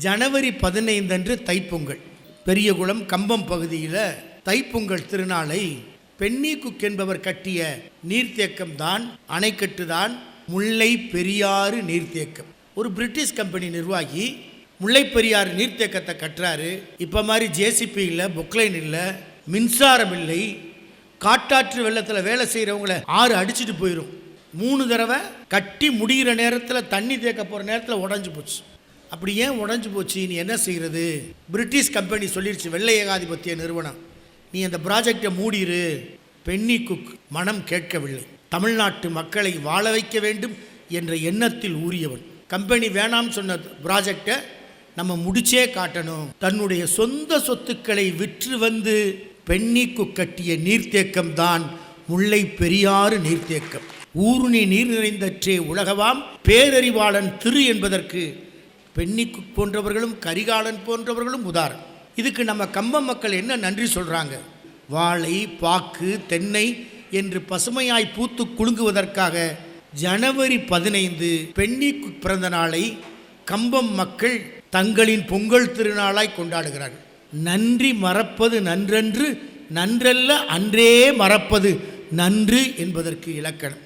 ஜனவரி 15 அன்று தைப்பொங்கல். பெரியகுளம் கம்பம் பகுதியில் தைப்பொங்கல் திருநாளை பென்னிகுக் என்பவர் கட்டிய நீர்த்தேக்கம் தான், அணைக்கட்டு தான் முல்லை பெரியாறு நீர்த்தேக்கம். ஒரு பிரிட்டிஷ் கம்பெனி நிர்வாகி முல்லை பெரியாறு நீர்த்தேக்கத்தை கட்டுறாரு. இப்போ மாதிரி ஜேசிபி இல்லை, பொக்லைன் இல்லை, மின்சாரம் இல்லை. காட்டாற்று வெள்ளத்தில் வேலை செய்கிறவங்கள ஆறு அடிச்சுட்டு போயிடும். 3 தடவை கட்டி முடிகிற நேரத்தில், தண்ணி தேக்க போகிற நேரத்தில் உடஞ்சி போச்சு. அப்படி ஏன் உடஞ்சி போச்சு, நீ என்ன செய்கிறது? பிரிட்டிஷ் கம்பெனி சொல்லிடுச்சு, வெள்ளை ஏகாதிபத்திய நிறுவனம், நீ அந்த ப்ராஜெக்டை மூடிரு. பென்னிகுக் மனம் கேட்கவில்லை. தமிழ்நாட்டு மக்களை வாழ வைக்க வேண்டும் என்ற எண்ணத்தில் ஊறியவன். கம்பெனி வேணாம் சொன்ன ப்ராஜெக்டை நம்ம முடிச்சே காட்டணும். தன்னுடைய சொந்த சொத்துக்களை விற்று வந்து பென்னிகுக் கட்டிய நீர்த்தேக்கம் தான் முல்லை பெரியாறு நீர்த்தேக்கம். ஊருணி நீர் நிறைந்தற்றே உலகவாம் பேரறிவாளன் திரு என்பதற்கு பென்னிகுக் போன்றவர்களும் கரிகாலன் போன்றவர்களும் உதாரணம். இதுக்கு நம்ம கம்பம் மக்கள் என்ன நன்றி சொல்கிறாங்க? வாழை, பாக்கு, தென்னை என்று பசுமையாய் பூத்து குலுங்குவதற்காக ஜனவரி 15 பென்னிகுக் பிறந்த நாளை கம்பம் மக்கள் தங்களின் பொங்கல் திருநாளாய் கொண்டாடுகிறார்கள். நன்றி மறப்பது நன்றன்று, நன்றல்ல அன்றே மறப்பது நன்று என்பதற்கு இலக்கணம்.